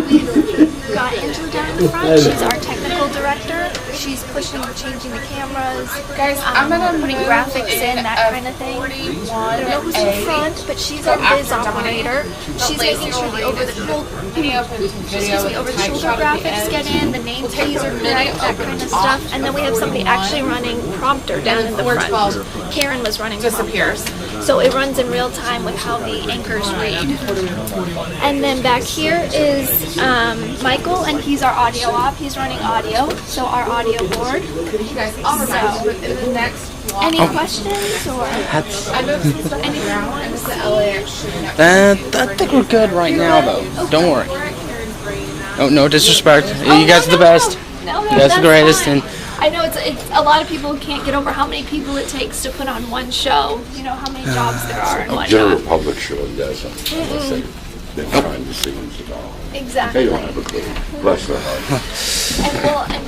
Speaker 3: We've got Angela down in the front. She's our technical director. She's pushing, changing the cameras.
Speaker 5: Guys, I'm gonna
Speaker 3: putting graphics in, that kind of thing. I don't know who's in front, but she's our biz operator. She's making sure the over-the-shoulder graphics get in, the name keys are correct, that kind of stuff. And then we have somebody actually running prompter down in the front. Karen was running prompter. So it runs in real time with how the anchors read. And then back here is Michael, and he's our audio op. He's running audio, so our audio board.
Speaker 5: You guys, I'll remind you, in the next vlog.
Speaker 3: Any questions or anything you want to say?
Speaker 2: I think we're good right now, though. Don't worry. Oh, no disrespect. You guys are the best.
Speaker 3: No,
Speaker 2: you guys are the greatest.
Speaker 3: Fine.
Speaker 2: And
Speaker 3: I know it's a lot of people can't get over how many people it takes to put on one show. You know how many jobs there are and whatnot.
Speaker 1: General public show doesn't. Unless they're behind the scenes at all.
Speaker 3: Exactly.
Speaker 1: They don't have a clue. Bless their heart.
Speaker 3: And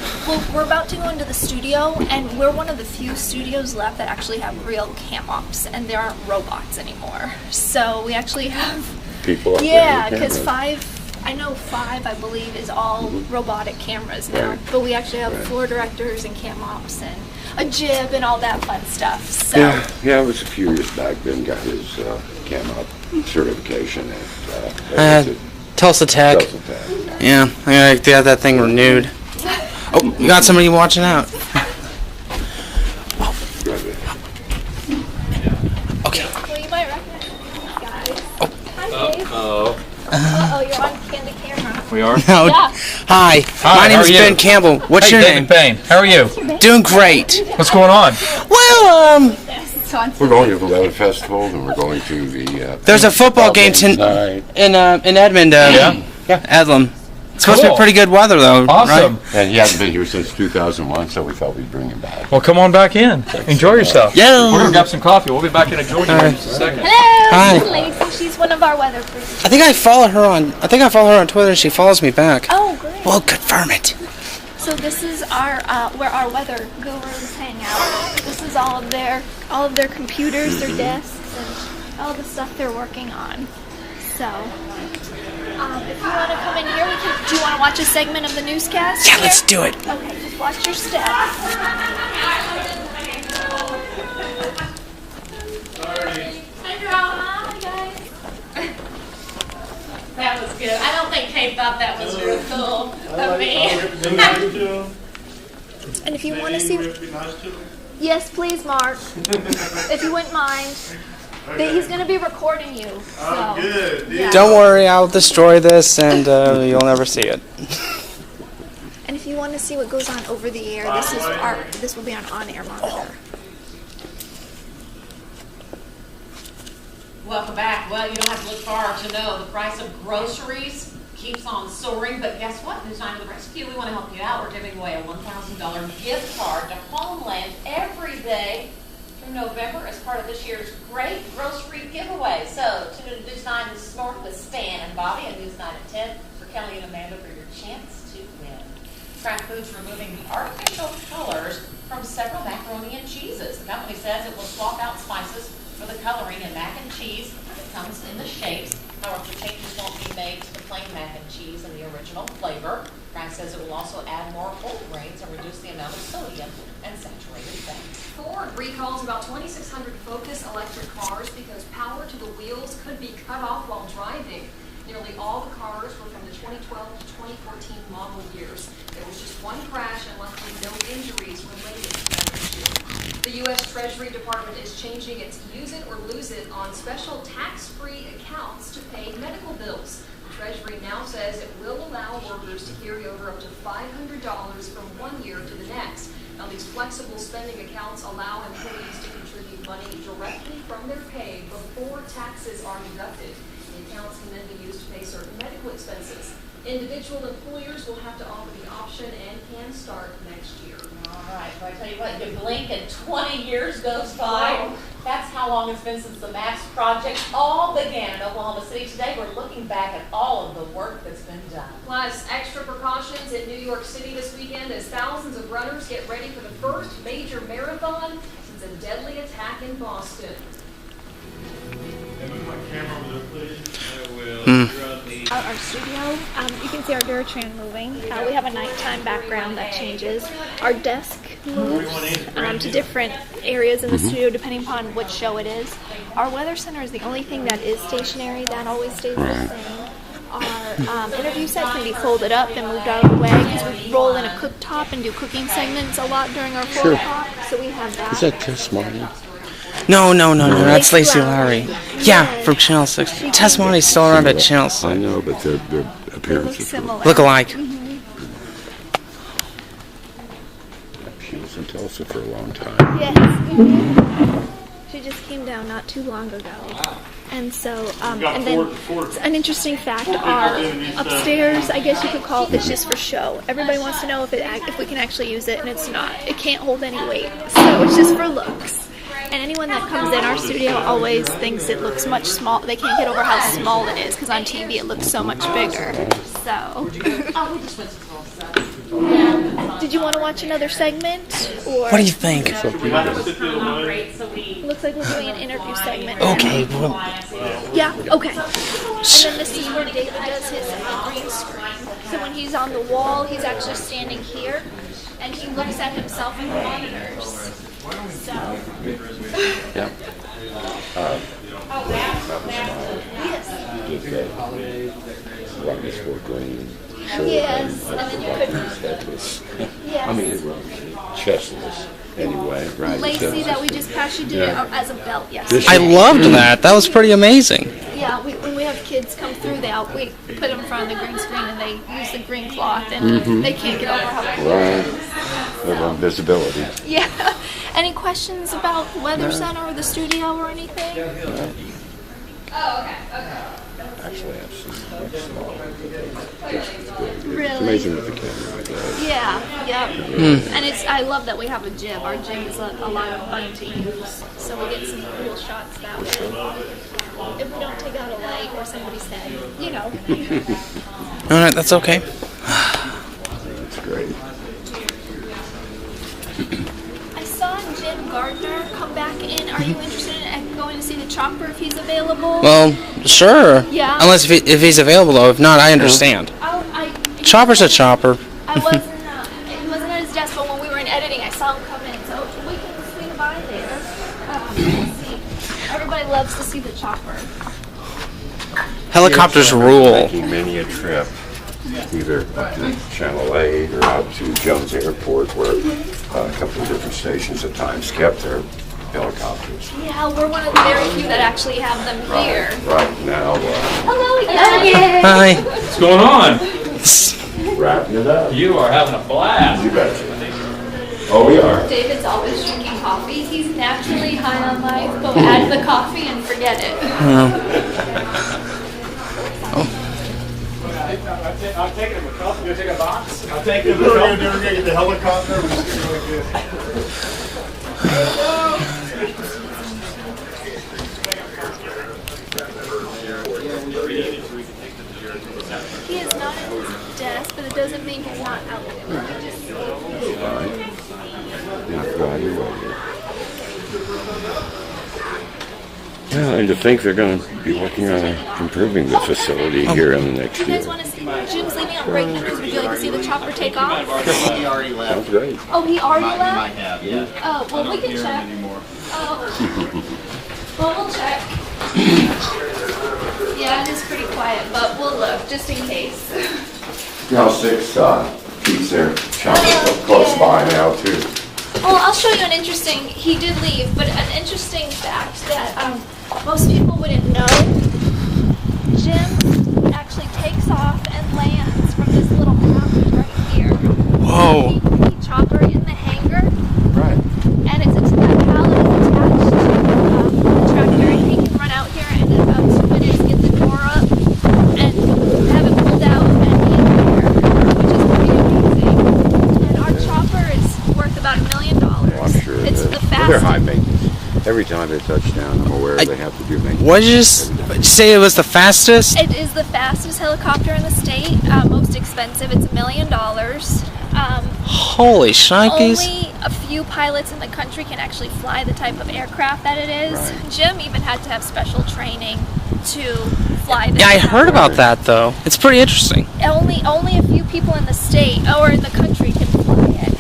Speaker 3: we're about to go into the studio, and we're one of the few studios left that actually have real cam ops, and there aren't robots anymore. So we actually have
Speaker 1: people up
Speaker 3: yeah,
Speaker 1: there.
Speaker 3: because five, I believe, is all robotic cameras now. Right. But we actually have floor directors and cam ops and a jib and all that fun stuff. So.
Speaker 1: Yeah, it was a few years back. Ben got his cam op certification at
Speaker 2: Tulsa Tech. Yeah, I gotta get that thing renewed. Oh, you got somebody watching out. Okay.
Speaker 3: Well, you might recognize these guys. Hi, Dave. Uh-oh, you're on candid camera.
Speaker 14: We are?
Speaker 2: No.
Speaker 3: Yeah.
Speaker 2: Hi, my name is Ben Campbell. What's your name?
Speaker 14: David Payne. How are you?
Speaker 2: Doing great.
Speaker 14: What's going on?
Speaker 2: Well,
Speaker 1: we're going to the Weather Festival, and we're going to the...
Speaker 2: there's a football game tonight in Edmond.
Speaker 14: Yeah.
Speaker 2: Edlam. It's supposed to be pretty good weather, though.
Speaker 14: Awesome.
Speaker 2: Right?
Speaker 1: And he hasn't been here since 2001, so we thought we'd bring him back.
Speaker 14: Well, come on back in. Enjoy yourself.
Speaker 2: Yeah.
Speaker 14: We're going to grab some coffee. We'll be back in a Georgia in just a second.
Speaker 3: Hello.
Speaker 2: Hi.
Speaker 3: This is Lacey. She's one of our weather crews.
Speaker 2: I think I follow her on Twitter, and she follows me back.
Speaker 3: Oh, great.
Speaker 2: Well, confirm it.
Speaker 3: So this is our where our weather gurus hang out. This is all of their computers, their desks, and all the stuff they're working on. So, if you want to come in here, do you want to watch a segment of the newscast?
Speaker 2: Yeah,
Speaker 3: here?
Speaker 2: let's do it.
Speaker 3: Okay, just watch your steps.
Speaker 15: That was good. I don't think Kate thought that was real cool of me.
Speaker 3: And if you want to see... Yes, please, Mark. If you wouldn't mind. He's going to be recording you. So.
Speaker 11: Good.
Speaker 3: Yeah.
Speaker 2: Don't worry, I'll destroy this, and you'll never see it.
Speaker 3: And if you want to see what goes on over the air, this will be an on-air monitor.
Speaker 15: Welcome back. Well, you don't have to look far to know the price of groceries keeps on soaring. But guess what? News 9 to the rescue. We want to help you out. We're giving away a $1,000 gift card to Homeland every day through November as part of this year's great grocery giveaway. So tune in to News 9 this morning with Stan and Bobby at News 9 at 10 for Kelly and Amanda for your chance to win. Kraft Foods removing the artificial colors from several macaroni and cheeses. The company says it will swap out spices for the coloring in mac and cheese that comes in the shapes. However, the changes won't be made to the plain mac and cheese and the original flavor. Kraft says it will also add more whole grains and reduce the amount of sodium and saturated fats.
Speaker 13: Ford recalls about 2,600 Focus electric cars because power to the wheels could be cut off while driving. Nearly all the cars were from the 2012 to 2014 model years. There was just one crash and luckily no injuries related to that issue. The U.S. Treasury Department is changing its use it or lose it on special tax-free accounts to pay medical bills. The Treasury now says it will allow workers to carry over up to $500 from one year to the next. Now, these flexible spending accounts allow employees to contribute money directly from their pay before taxes are deducted. The accounts can then be used to pay certain medical expenses. Individual employers will have to offer the option and can start next year.
Speaker 15: All right, well, I tell you what, you blink and 20 years goes by. That's how long it's been since the MAX project all began in Oklahoma City. Today we're looking back at all of the work that's been done.
Speaker 13: Plus, extra precautions in New York City this weekend as thousands of runners get ready for the first major marathon since a deadly attack in Boston.
Speaker 3: Our studio, you can see our Duratran moving. We have a nighttime background that changes. Our desk moves to different areas in the studio depending upon which show it is. Our weather center is the only thing that is stationary. That always stays the same. Our interview set can be folded up and moved out of the way because we roll in a cooktop and do cooking segments a lot during our 4 o'clock. So we have that.
Speaker 1: Is that Tess Martin?
Speaker 2: No, that's Lacey Lowry. Yeah, from Channel 6. Tess Monty's still around at Channel 6.
Speaker 1: I know, but their appearances
Speaker 2: look alike.
Speaker 1: She was in Tulsa for a long time.
Speaker 3: Yes. She just came down not too long ago. And so, and then an interesting fact, our upstairs, I guess you could call it, is just for show. Everybody wants to know if we can actually use it, and it's not. It can't hold any weight, so it's just for looks. And anyone that comes in our studio always thinks it looks much small. They can't get over how small it is because on TV it looks so much bigger. So, did you want to watch another segment? Or
Speaker 2: What do you think?
Speaker 3: Looks like we're doing an interview segment.
Speaker 2: Okay. Well,
Speaker 3: yeah. Okay. And then this is where David does his green screen. So when he's on the wall, he's actually standing here, and he looks at himself in the monitors. So.
Speaker 1: Yeah.
Speaker 3: Yes. And then you could. Yes.
Speaker 1: I mean, it was chestless anyway, right?
Speaker 3: Lacey that we just passed, she did it as a belt, yes.
Speaker 2: I loved that. That was pretty amazing.
Speaker 3: Yeah, when we have kids come through, we put them in front of the green screen and they use the green cloth and they can't get over how it is.
Speaker 1: Little visibility.
Speaker 3: Yeah. Any questions about Weather Center or the studio or anything?
Speaker 13: Oh, okay.
Speaker 1: Actually, I've seen much smaller.
Speaker 3: Really?
Speaker 1: It's amazing what the camera does.
Speaker 3: Yeah, yep. And I love that we have a gym. Our gym is a lot of fun to use, so we get some cool shots that way. If we don't take out a light or somebody's head, you know.
Speaker 2: All right, that's okay.
Speaker 1: That's great.
Speaker 3: I saw Jim Gardner come back in. Are you interested in going to see the chopper if he's available?
Speaker 2: Well, sure.
Speaker 3: Yeah.
Speaker 2: Unless if he's available, though. If not, I understand. Chopper's a chopper.
Speaker 3: He wasn't at his desk, but when we were in editing, I saw him come in. So we can swing by there. Everybody loves to see the chopper.
Speaker 2: Helicopters rule.
Speaker 1: Making many a trip, either up to Channel 8 or out to Jones Airport, where a couple of different stations at times kept their helicopters.
Speaker 3: Yeah, we're one of the very few that actually have them here.
Speaker 1: Right now,
Speaker 3: Hello again.
Speaker 2: Hi.
Speaker 12: What's going on?
Speaker 1: wrapping it up.
Speaker 12: You are having a blast.
Speaker 1: You betcha. Oh, we are.
Speaker 3: David's always drinking coffee. He's naturally high on life, but add the coffee and forget it.
Speaker 11: I'll take it. I'll take a box. I'll take it. We're going to get the helicopter. We're just going to
Speaker 3: He is not at his desk, but it doesn't mean he's not out there.
Speaker 1: Yeah, and to think they're going to be working on improving the facility here in the next
Speaker 3: You
Speaker 1: year.
Speaker 3: guys want to see? Jim's leaving on break news. Would you like to see the chopper take off?
Speaker 11: He already left.
Speaker 1: Sounds great.
Speaker 3: Oh, he already left?
Speaker 11: He might have, yeah.
Speaker 3: Oh, well, we can check. Oh. Well, we'll check. Yeah, it is pretty quiet, but we'll look, just in case.
Speaker 1: Now 6 keeps their chopper close by now, too.
Speaker 3: Well, I'll show you an interesting, he did leave, but an interesting fact that most people wouldn't know. Jim actually takes off and lands from this little pallet right here.
Speaker 2: Whoa.
Speaker 3: He chopper in the hangar.
Speaker 1: Right.
Speaker 3: And it's that pallet is attached to the tractor, and he can run out here and in about 2 minutes get the door up and have it pulled out and be in here, which is pretty amazing. And our chopper is worth about $1 million.
Speaker 1: Well, I'm sure
Speaker 3: It's the
Speaker 1: they're high
Speaker 3: fastest.
Speaker 1: maintenance. Every time they touch down, I'm aware they have to do maintenance.
Speaker 2: What did you say? It was the fastest?
Speaker 3: It is the fastest helicopter in the state, most expensive. It's $1 million.
Speaker 2: Holy shnikes.
Speaker 3: Only a few pilots in the country can actually fly the type of aircraft that it is.
Speaker 1: Right.
Speaker 3: Jim even had to have special training to fly this.
Speaker 2: Yeah, I heard about that though. It's pretty interesting.
Speaker 3: Only a few people in the state or in the country can fly it.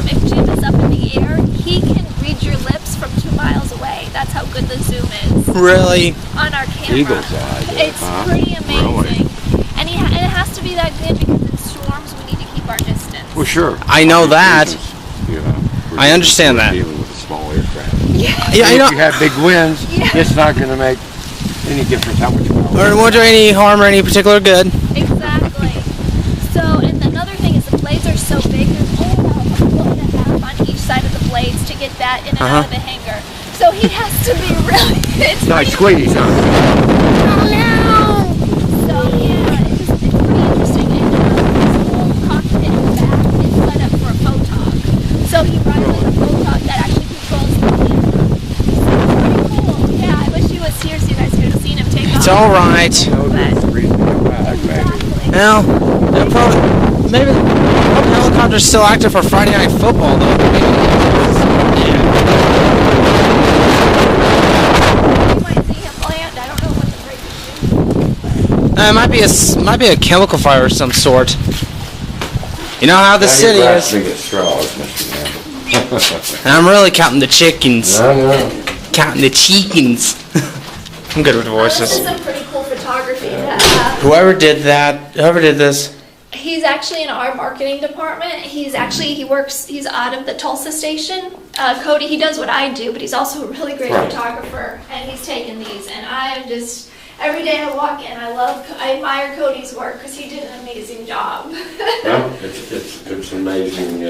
Speaker 3: If Jim is up in the air, he can read your lips from 2 miles away. That's how good the zoom is.
Speaker 2: Really?
Speaker 3: On our camera.
Speaker 1: Eagle's eye.
Speaker 3: It's pretty amazing. And it has to be that good because in storms we need to keep our distance.
Speaker 1: Well, sure.
Speaker 2: I know that.
Speaker 1: You know,
Speaker 2: I understand that.
Speaker 1: Dealing with a small aircraft.
Speaker 3: Yeah.
Speaker 2: Yeah, I know.
Speaker 1: If you have big winds, it's not going to make any difference how much power.
Speaker 2: Or won't do any harm or any particular good.
Speaker 3: Exactly. So, and another thing is the blades are so big, there's only about a foot and a half on each side of the blades to get that in and out of the hanger. So he has to be really... It's
Speaker 1: like squeeze, huh?
Speaker 3: So yeah, it's pretty interesting. And his whole cockpit in the back is set up for a photog. So he rides with a photog that actually controls the camera. Pretty cool. Yeah, I wish he was here so you guys could have seen him take off.
Speaker 2: It's alright. Well, maybe the helicopter's still active for Friday Night Football, though.
Speaker 3: You might see him land. I don't know what the break is.
Speaker 2: It might be a chemical fire of some sort. You know how the city is. And I'm really counting the chickens. Counting the chickens. I'm good with voices.
Speaker 3: This is some pretty cool photography.
Speaker 2: Whoever did this.
Speaker 3: He's actually in our marketing department. He's out of the Tulsa station. Cody, he does what I do, but he's also a really great photographer, and he's taken these, and I am just, every day I walk in, I admire Cody's work, because he did an amazing job.
Speaker 1: Well, it's an amazing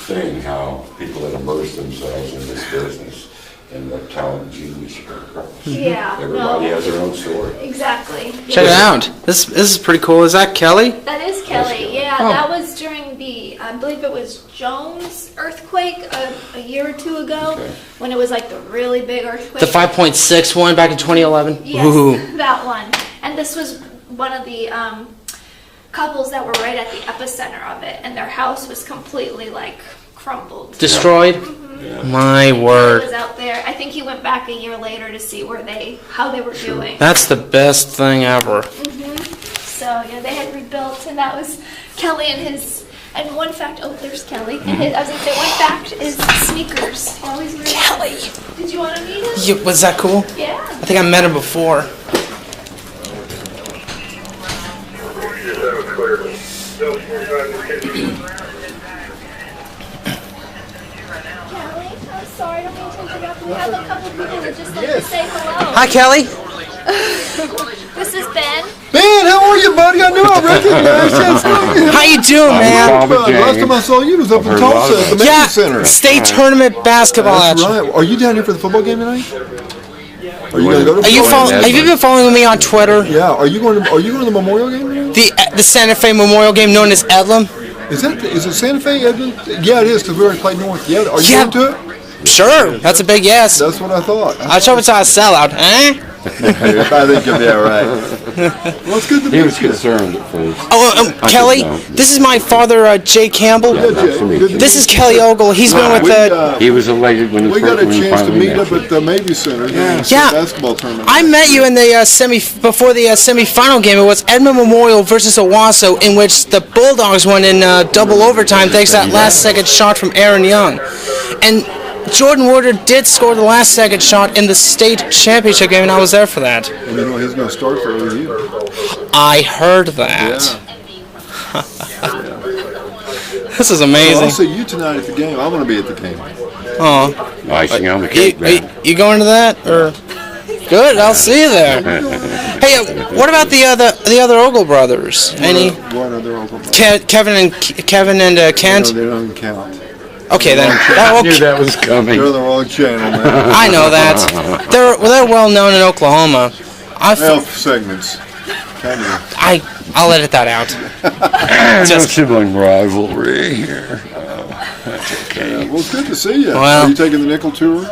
Speaker 1: thing how people that immerse themselves in this business and the talent and genius you come across.
Speaker 3: Yeah.
Speaker 1: Everybody has their own story.
Speaker 3: Exactly.
Speaker 2: Check it out. This is pretty cool. Is that Kelly?
Speaker 3: That is Kelly, yeah.
Speaker 2: Oh.
Speaker 3: That was during I believe it was Jones earthquake a year or two ago, when it was like the really big earthquake.
Speaker 2: The 5.6 one back in 2011?
Speaker 3: Yes,
Speaker 2: Ooh.
Speaker 3: that one. And this was one of the couples that were right at the epicenter of it, and their house was completely like crumbled.
Speaker 2: Destroyed?
Speaker 1: Yeah.
Speaker 2: My word.
Speaker 3: He was out there. I think he went back a year later to see how they were doing.
Speaker 2: That's the best thing ever.
Speaker 3: So yeah, they had rebuilt, and that was Kelly and his. And one fact, there's Kelly. And I was gonna say one fact is sneakers. He always wears Kelly. Did you want to meet him?
Speaker 2: Yeah, was that cool?
Speaker 3: Yeah.
Speaker 2: I think I met him before.
Speaker 3: Kelly, I'm sorry, I don't mean to interrupt. We have a couple people that just like to say hello.
Speaker 2: Hi, Kelly.
Speaker 3: This is Ben.
Speaker 6: Ben, how are you, buddy? I knew I recognized you.
Speaker 2: How you doing, man?
Speaker 6: Last time I saw you was up in Tulsa at the Media Center.
Speaker 2: State tournament basketball
Speaker 6: That's
Speaker 2: action.
Speaker 6: right. Are you down here for the football game tonight? Are you going to go to the
Speaker 2: Have you been following me on Twitter?
Speaker 6: Yeah. Are you going to the Memorial game?
Speaker 2: The Santa Fe Memorial game known as Edlem?
Speaker 6: Is it Santa Fe, Edmond? Yeah, it is, because we already played North. Yeah. Are you going to it?
Speaker 2: Sure. That's a big yes.
Speaker 6: That's what I thought.
Speaker 2: I'll show it's a sellout, eh?
Speaker 6: I think you'll be all right. Well, it's good to meet you.
Speaker 1: He was concerned at first.
Speaker 2: Kelly, this is my father, Jay Campbell.
Speaker 6: Yeah, Jay.
Speaker 2: This is Kelly Ogle. He's been with
Speaker 1: He was elated when
Speaker 6: we got a chance to meet up at the Mabee Center. Yeah. Basketball tournament.
Speaker 2: I met you in the before the semifinal game. It was Edmond Memorial versus Owasso, in which the Bulldogs won in double overtime thanks to that last-second shot from Aaron Young. And Jordan Woodard did score the last-second shot in the state championship game, and I was there for that.
Speaker 6: And you know he's going to start for OU.
Speaker 2: I heard that. This is amazing.
Speaker 6: Well, I'll see you tonight at the game. I'm going to be at the game.
Speaker 2: Oh,
Speaker 1: icing on the cake, man.
Speaker 2: You going to that or? Good, I'll see you there. Hey, what about the other Ogle brothers? Any?
Speaker 6: What other Ogle brothers?
Speaker 2: Kevin and Kent.
Speaker 6: No, they don't count.
Speaker 2: Okay then.
Speaker 1: I knew that was coming.
Speaker 6: You're the wrong channel, man.
Speaker 2: I know that. They're well known in Oklahoma.
Speaker 6: Segments. Kind of.
Speaker 2: I'll edit that out.
Speaker 1: No sibling rivalry here. That's okay.
Speaker 6: Well, it's good to see you.
Speaker 2: Well,
Speaker 6: are you taking the nickel tour?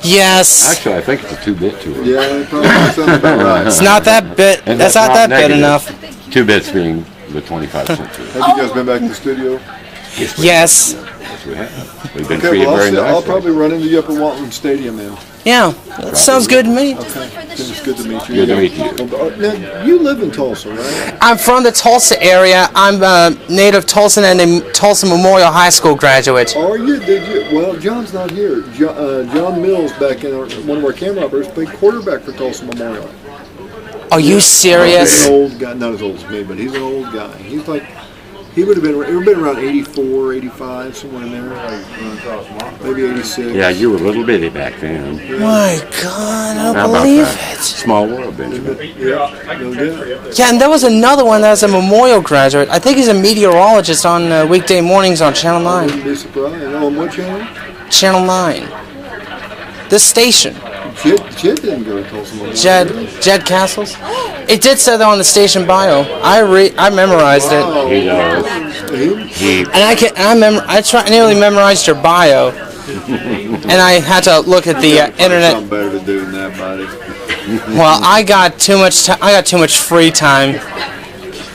Speaker 2: Yes.
Speaker 1: Actually, I think it's a 2-bit tour.
Speaker 6: Yeah, it probably sounds about right.
Speaker 2: It's not that bit.
Speaker 1: And
Speaker 2: That's not that bit
Speaker 1: negative.
Speaker 2: enough.
Speaker 1: 2 bits being the 25-cent tour.
Speaker 6: Have you guys been back to the studio?
Speaker 1: Yes.
Speaker 2: Yes.
Speaker 1: Yes, we have. We've been
Speaker 6: Okay,
Speaker 1: treated
Speaker 6: well,
Speaker 1: very
Speaker 6: I'll
Speaker 1: nicely.
Speaker 6: probably run into you up at Walton Stadium then.
Speaker 2: Yeah, that sounds good to me.
Speaker 6: Okay, it's good to meet you.
Speaker 1: Good to meet you.
Speaker 6: Now, you live in Tulsa, right?
Speaker 2: I'm from the Tulsa area. I'm a native Tulsan and a Tulsa Memorial High School graduate.
Speaker 6: Oh, you did you? Well, John's not here. John Mills, back in one of our camera operators, played quarterback for Tulsa Memorial.
Speaker 2: Are you serious?
Speaker 6: He's an old guy, not as old as me, but he's an old guy. He's like, he would have been around 84, 85, somewhere in there. Maybe 86.
Speaker 1: Yeah, you were a little bitty back then.
Speaker 2: My God, I
Speaker 1: How
Speaker 2: don't
Speaker 1: about
Speaker 2: believe
Speaker 1: that?
Speaker 2: it.
Speaker 1: Small world, Benjamin.
Speaker 6: Yeah, no doubt.
Speaker 2: Yeah, and there was another one that's a Memorial graduate. I think he's a meteorologist on weekday mornings on Channel 9.
Speaker 6: Wouldn't be surprised. On what channel?
Speaker 2: Channel 9. This station.
Speaker 6: Jed didn't go to Tulsa Memorial.
Speaker 2: Jed Castles. It did say that on the station bio. I memorized it.
Speaker 1: He knows.
Speaker 2: I nearly memorized your bio, and I had to look at the internet.
Speaker 6: Something better to do than that, buddy.
Speaker 2: Well, I got too much. I got too much free time.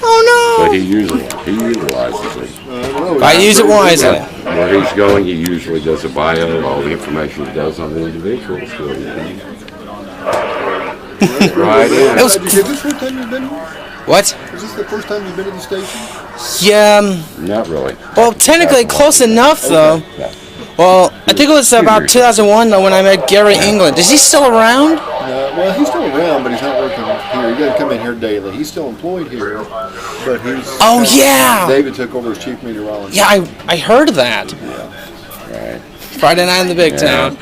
Speaker 2: Oh
Speaker 1: But he utilizes it.
Speaker 2: no! I use it wisely.
Speaker 1: Where he's going, he usually does a bio, all the information he does on the individuals. So, right in.
Speaker 6: Is this the first time you've been here?
Speaker 2: What?
Speaker 6: Is this the first time you've been to the station?
Speaker 2: Yeah.
Speaker 1: Not really.
Speaker 2: Well, technically close enough though. Well, I think it was about 2001 though when I met Gary England. Is he still around?
Speaker 6: Well, he's still around, but he's not working here. He doesn't come in here daily. He's still employed here, but he's.
Speaker 2: Oh yeah.
Speaker 6: David took over as chief meteorologist.
Speaker 2: Yeah, I heard of that.
Speaker 6: Yeah.
Speaker 1: Right.
Speaker 2: Friday night in the big town.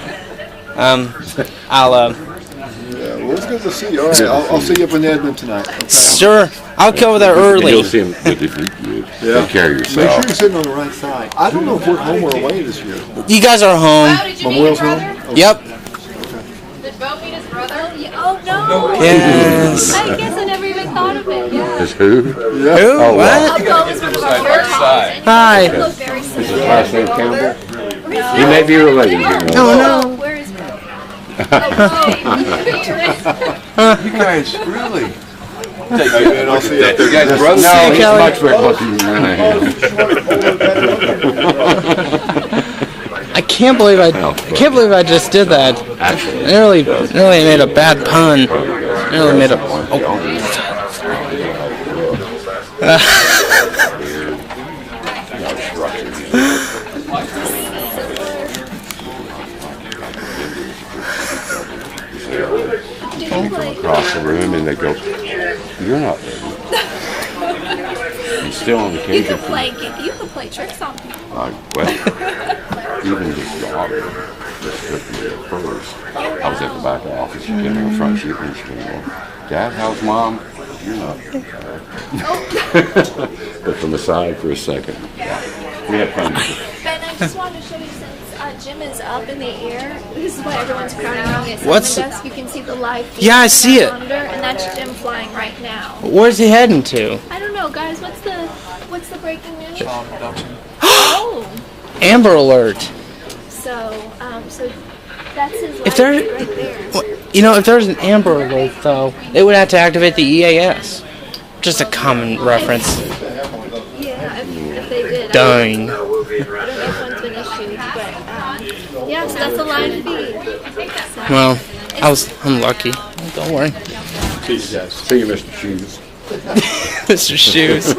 Speaker 6: Yeah, well, it's good to see you. All right, I'll see you up in Edmond tonight. Okay?
Speaker 2: Sure. I'll go over there early.
Speaker 1: You'll see him. You take care of
Speaker 6: Make
Speaker 1: yourself.
Speaker 6: sure you're sitting on the right side. I don't know if we're home or away this year.
Speaker 2: You guys are home.
Speaker 6: Memorial's home? Okay.
Speaker 2: Yep.
Speaker 5: Did Bo meet his brother?
Speaker 3: Oh no!
Speaker 2: Yes.
Speaker 3: I guess I never even thought of it. Yeah.
Speaker 1: Is who?
Speaker 6: Yeah.
Speaker 2: Who?
Speaker 1: Oh,
Speaker 2: What?
Speaker 3: Bo was one of our work colleagues.
Speaker 2: Hi.
Speaker 3: He looked very
Speaker 1: Is
Speaker 3: similar.
Speaker 1: his last name Campbell? He may be related. You know.
Speaker 2: No.
Speaker 3: Where is Bo?
Speaker 11: You guys, really?
Speaker 6: And I'll see you up there.
Speaker 11: You guys brothers?
Speaker 1: No, he's
Speaker 2: Kelly.
Speaker 1: much more closer than I am.
Speaker 2: I can't believe I just did that.
Speaker 1: Absolutely.
Speaker 2: Nearly made a bad pun. Nearly made a.
Speaker 1: Across the room, and they go, "You're not ready." He's still on
Speaker 3: You
Speaker 1: occasion.
Speaker 3: could play tricks on people.
Speaker 1: Well, even his daughter just took me at first. I was at the back office. She came in the front seat and she went, "Dad, how's Mom?" "You're not." But from the side for a second. We had fun.
Speaker 3: Ben, I just wanted to show you since Jim is up in the air. This is why everyone's crowding around me.
Speaker 2: What's-
Speaker 3: On the desk, you can see the live feed
Speaker 2: Yeah, I see it.
Speaker 3: monitor, and that's Jim flying right now.
Speaker 2: Where's he heading to?
Speaker 3: I don't know, guys. What's the breaking news? Oh,
Speaker 2: Amber Alert.
Speaker 3: so that's his
Speaker 2: If
Speaker 3: live
Speaker 2: there,
Speaker 3: feed right there.
Speaker 2: you know, if there's an Amber Alert though, they would have to activate the EAS. Just a common reference.
Speaker 3: Yeah, if they did.
Speaker 2: Dang.
Speaker 3: I don't know if one's been issued, but yeah, so that's a live feed.
Speaker 2: Well, I'm lucky. Don't worry.
Speaker 1: See you, Mr. Shoes.
Speaker 2: Mr. Shoes.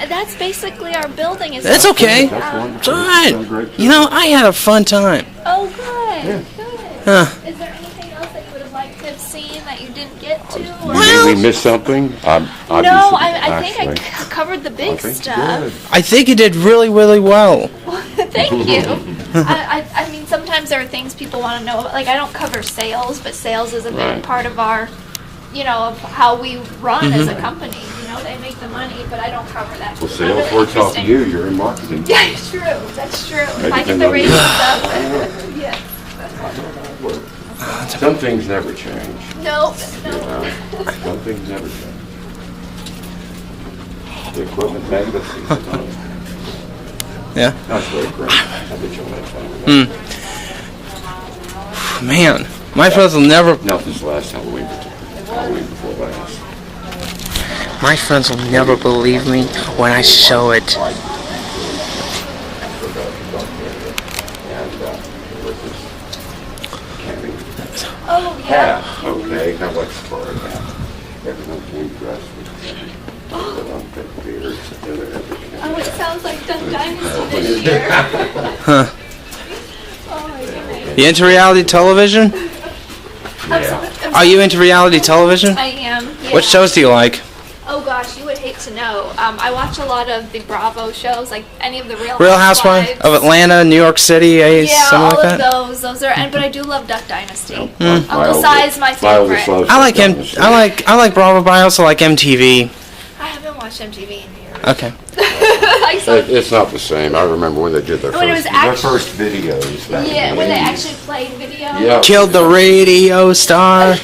Speaker 3: That's basically our building. Is
Speaker 2: That's okay.
Speaker 3: Um,
Speaker 2: It's alright. You know, I had a fun time.
Speaker 3: Oh, good. Good.
Speaker 2: Huh.
Speaker 3: Is there anything else that you would have liked to have seen that you didn't get to? Or?
Speaker 1: Did we miss something?
Speaker 3: No, I think I covered the big stuff.
Speaker 2: I think you did really, really well.
Speaker 3: Thank you. I mean, sometimes there are things people want to know about. Like, I don't cover sales, but sales is a big
Speaker 1: Right.
Speaker 3: part of our, of how we run as a company. They make the money, but I don't cover that.
Speaker 1: Well,
Speaker 3: It's
Speaker 1: sales
Speaker 3: really
Speaker 1: works off
Speaker 3: interesting.
Speaker 1: you. You're in marketing.
Speaker 3: Yeah, it's true. That's true. If I get
Speaker 1: depends
Speaker 3: the
Speaker 1: on
Speaker 3: rating
Speaker 1: you.
Speaker 3: stuff, yeah.
Speaker 1: Some things never change.
Speaker 3: No.
Speaker 1: Some things never change. The equipment legacy.
Speaker 2: Yeah.
Speaker 1: That's very great. I bet you'll have fun.
Speaker 2: man, my friends will never.
Speaker 1: No, this last Halloween before last.
Speaker 2: My friends will never believe me when I show it.
Speaker 3: Oh, yeah.
Speaker 1: Okay, now what's for it now? Everyone came dressed with beards and everything.
Speaker 3: Oh, it sounds like Duck Dynasty this year.
Speaker 2: Huh.
Speaker 3: Oh my goodness.
Speaker 2: You into reality television?
Speaker 1: Yeah.
Speaker 2: Are you into reality television?
Speaker 3: I am. Yeah.
Speaker 2: What shows do you like?
Speaker 3: Oh gosh, you would hate to know. I watch a lot of the Bravo shows, like any of the Real
Speaker 2: Housewives of Atlanta, New York City,
Speaker 3: Yeah,
Speaker 2: something
Speaker 3: all
Speaker 2: like
Speaker 3: of
Speaker 2: that.
Speaker 3: those are. But I do love Duck Dynasty.
Speaker 2: Mm.
Speaker 3: Uncle Si's my favorite.
Speaker 2: I like I like Bravo, but I also like MTV.
Speaker 3: I haven't watched MTV in years.
Speaker 2: Okay.
Speaker 1: It's not the same. I remember when they did their
Speaker 3: When it was
Speaker 1: first videos. Back
Speaker 3: Yeah,
Speaker 1: in the
Speaker 3: when they
Speaker 1: 80s.
Speaker 3: actually played video.
Speaker 1: Yeah.
Speaker 2: Killed the radio star.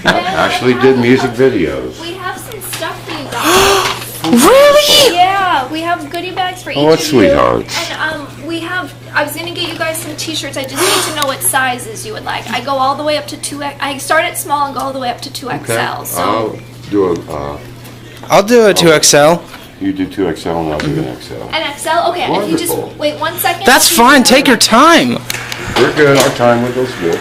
Speaker 1: Actually did music videos.
Speaker 3: We have some stuff for you guys.
Speaker 2: Really?
Speaker 3: Yeah, we have goodie bags for each
Speaker 1: what
Speaker 3: of
Speaker 1: sweethearts.
Speaker 3: you. And we have. I was gonna get you guys some T-shirts. I just need to know what sizes you would like. I go all the way up to 2X. I start at small and go all the way up to 2XL. So
Speaker 1: I'll do
Speaker 2: I'll do a 2XL.
Speaker 1: You do 2XL and I'll do an XL.
Speaker 3: an XL. Okay, if you just
Speaker 1: Wonderful.
Speaker 3: wait 1 second.
Speaker 2: That's fine. Take your time.
Speaker 1: We're good. Our time with us good.